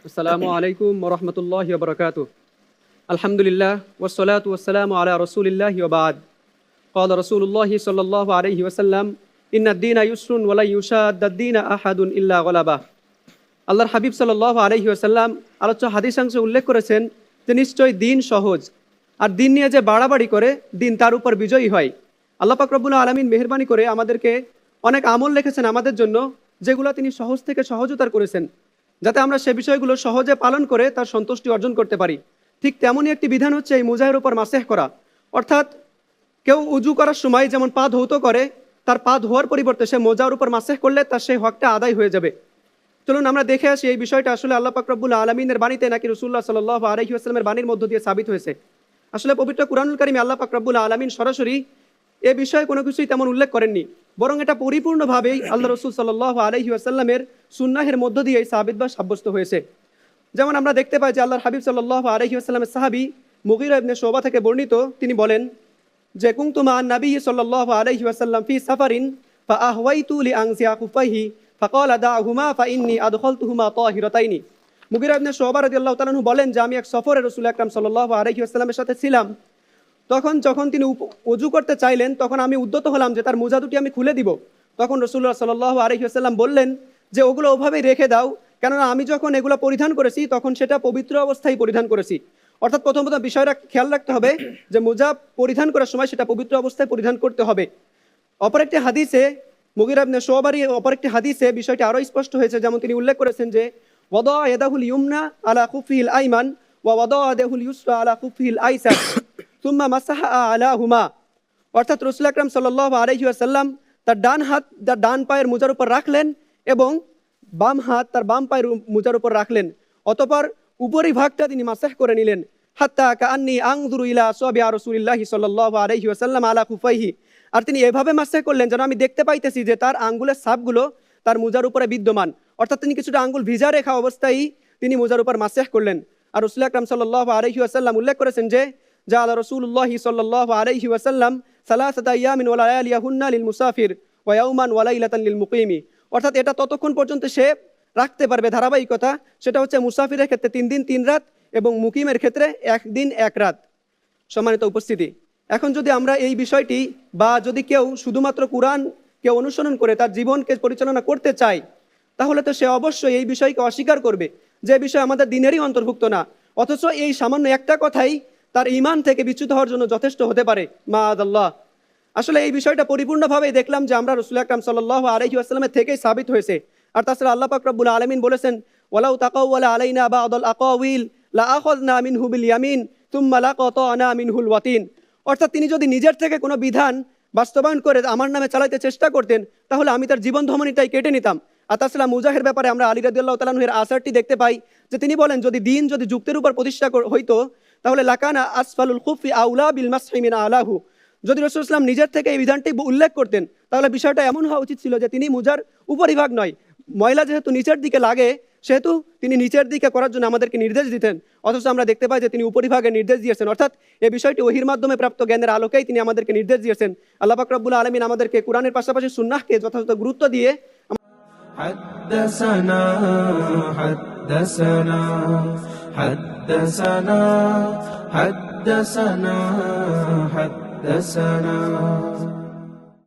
আসসালামু আলাইকুম ওরহমতুল্লাহি ওবরাকাতু। আলহামদুলিল্লাহ ওয়াসসালাতু ওয়াসসালামু আলা রাসূলিল্লাহি ওয়া বা'দ। ক্বালা রাসূলুল্লাহি সাল্লাল্লাহু আলাইহি ওয়াসাল্লাম ইন্নাদ-দীনা ইউসরুন ওয়া লা ইউশাদ্দাদ-দীনা আহাদুন ইল্লা গালাবাহ। আল্লাহর হাবিব সাল্লাল্লাহু আলাইহি ওয়াসাল্লাম আলোচ্য হাদিসাংশে উল্লেখ করেছেন যে নিশ্চয় দিন সহজ, আর দিন নিয়ে যে বাড়াবাড়ি করে দিন তার উপর বিজয়ী হয়। আল্লাহ পাক রব্বুল আলামিন মেহেরবানি করে আমাদেরকে অনেক আমল লিখেছেন আমাদের জন্য, যেগুলো তিনি সহজ থেকে সহজতর করেছেন, যাতে আমরা সে বিষয়গুলো সহজে পালন করে তার সন্তুষ্টি অর্জন করতে পারি। ঠিক তেমনই একটি বিধান হচ্ছে এই মুজাহের উপর মাসেহ করা। অর্থাৎ কেউ উজু করার সময় যেমন পা ধৌত করে, তার পা ধোয়ার পরিবর্তে সে মোজার উপর মাসেহ করলে তার সেই হকটা আদায় হয়ে যাবে। চলুন আমরা দেখে আসি এই বিষয়টা আসলে আল্লাহ পাক রব্বুল আলামিনের বাণীতে নাকি রাসূলুল্লাহ সাল্লাল্লাহু আলাইহি ওয়াসাল্লামের বাণীর মধ্য দিয়ে সাবিত হয়েছে। আসলে পবিত্র কুরআনুল কারীমে আল্লাহ পাক রব্বুল আলামিন সরাসরি এ বিষয়ে কোনো কিছুই তেমন উল্লেখ করেননি, বরং এটা পরিপূর্ণভাবেই আল্লাহ রাসূল সাল্লাল্লাহু আলাইহি ওয়াসাল্লামের সুন্নাহের মধ্য দিয়েই সাবিত বা সাব্যস্ত হয়েছে। যেমন আমরা দেখতে পাই যে আল্লাহর হাবিব সাল্লাল্লাহু আলাইহি ওয়াসাল্লামের সাহাবী মুগীরা ইবনে শুবা থেকে বর্ণিত, তিনি বলেন যে কুনতু মা নবী সাল্লাল্লাহু আলাইহি ওয়াসাল্লাম ফি সাফারিন ফাআহওয়াইতু লিআনজিয়া খুফাইহি ফাকালা দাহুমা ফাইন্নী আদখালতুহুমা তাহিরাতাইনি। মুগীরা ইবনে শুবা রাদিয়াল্লাহু তাআলা আনহু বলেন যে আমি এক সফরে রাসূল আকরাম সাল্লাল্লাহু আলাইহি ওয়াসাল্লামের সাথে ছিলাম। যখন তিনি ওযু করতে চাইলেন, তখন আমি উদ্যত হলাম যে তার মোজা দুটি আমি খুলে দিব। তখন রাসূলুল্লাহ সাল্লাল্লাহু আলাইহি ওয়াসাল্লাম বললেন যে ওগুলো ওভাবেই রেখে দাও, কেননা আমি যখন এগুলো পরিধান করেছি তখন সেটা পবিত্র অবস্থায় পরিধান করেছি। অর্থাৎ প্রথমত বিষয়টা খেয়াল রাখতে হবে যে মোজা পরিধান করার সময় সেটা পবিত্র অবস্থায় পরিধান করতে হবে। অপর একটি হাদিসে মুগীরা ইবনে শুবারই অপর একটি হাদিসে বিষয়টি আরও স্পষ্ট হয়েছে, যেমন তিনি উল্লেখ করেছেন যে ওয়াদা ইয়াদাহুল ইউমনা আলা খুফিল আইমান ওয়া ওয়াদা ইয়াদাহুল ইউসরা আলা খুফিল আইসার সুম্মা মাসাহা আলাহুমা। অর্থাৎ রাসূল আকরাম সাল্লাল্লাহু আলাইহি ওয়াসাল্লাম তার ডান হাত তার ডান পায়ের মোজার উপর রাখলেন এবং বাম হাত তার বাম পায়ের মোজার উপর রাখলেন, অতঃপর উপরি ভাগটা তিনি মাসাহ করে নিলেন। হাত্তা কাআন্নী আনজুরু ইলা আসাবিআ রাসূলিল্লাহি সাল্লাল্লাহু আলাইহি ওয়াসাল্লাম আলা খুফাইহি। আর তিনি এভাবে মাসাহ করলেন যেন আমি দেখতে পাইতেছি যে তার আঙ্গুলের ছাপগুলো তার মোজার উপরে বিদ্যমান। অর্থাৎ তিনি কিছুটা আঙ্গুল ভিজা রেখা অবস্থায় তিনি মোজার উপর মাসাহ করলেন। আর রাসূল আকরাম সাল্লাল্লাহু আলাইহি ওয়াসাল্লাম উল্লেখ করেছেন যে জাআলা রাসূলুল্লাহি সাল্লাল্লাহু আলাইহি ওয়াসাল্লাম সালাসাতা আইয়ামিন ওয়া লায়ালিয়াহুন্না লিল মুসাফির ওয়া ইয়াওমান ওয়া লাইলাতান লিল মুকিমি। অর্থাৎ এটা ততক্ষণ পর্যন্ত সে রাখতে পারবে ধারাবাহিকতা, সেটা হচ্ছে মুসাফিরের ক্ষেত্রে 3 দিন 3 রাত এবং মুকিমের ক্ষেত্রে 1 দিন 1 রাত। সম্মানিত উপস্থিতি, এখন যদি আমরা এই বিষয়টি বা যদি কেউ শুধুমাত্র কোরআনকে অনুসরণ করে তার জীবনকে পরিচালনা করতে চায়, তাহলে তো সে অবশ্যই এই বিষয়কে অস্বীকার করবে যে বিষয় আমাদের দিনেরই অন্তর্ভুক্ত না, অথচ এই সামান্য একটা কথাই তার ঈমান থেকে বিচ্যুত হওয়ার জন্য যথেষ্ট হতে পারে। মাআদাল্লাহ। আসলে এই বিষয়টা পরিপূর্ণভাবে দেখলাম যে আমরা রাসূল আকরাম সাল্লাল্লাহু আলাইহি ওয়াসাল্লামের থেকেই সাবিত হয়েছে। আর তাছাড়া আল্লাহ পাক রব্বুল আলামিন বলেছেন ওয়ালাউ তাকাওয়ালা আলাইনা বা'দাল আকাওয়িল লাআখাযনা মিনহু বিল ইয়ামিন সুম্মা লাকাতানা মিনহুল ওয়াতিন। অর্থাৎ তিনি যদি নিজের থেকে কোনো বিধান বাস্তবায়ন করে আমার নামে চালাতে চেষ্টা করতেন, তাহলে আমি তার জীবন ধমনীটাই কেটে নিতাম। আর তাছাড়া মুজাহের ব্যাপারে আমরা আলী রাদিয়াল্লাহু তাআলা আনহুর আসারটি দেখতে পাই যে তিনি বলেন যদি দিন যদি যুক্তির উপর প্রতিষ্ঠা হইতো, তাহলে লাকানা আসফালুল খুফি আউলা বিল মাসহি মিন আলাহু। যদি রাসূল সাল্লাল্লাহু আলাইহি ওয়াসাল্লাম নিজের থেকে এই বিধানটি উল্লেখ করতেন, তাহলে বিষয়টা এমন হওয়া উচিত ছিল যে তিনি মুজার উপরিভাগ নয়, ময়লা যেহেতু নিচের দিকে লাগে সেহেতু তিনি নিচের দিকে করার জন্য আমাদেরকে নির্দেশ দিতেন। অথচ আমরা দেখতে পাই যে তিনি উপরিভাগে নির্দেশ দিয়েছেন, অর্থাৎ এই বিষয়টি ওহীর মাধ্যমে প্রাপ্ত জ্ঞানের আলোকেই তিনি আমাদেরকে নির্দেশ দিয়েছেন। আল্লাহ পাক রব্বুল আলামিন আমাদেরকে কোরআনের পাশাপাশি সুন্নাহকে যথাযথ গুরুত্ব দিয়ে حدثنا حدثنا حدثنا حدثنا حدثنا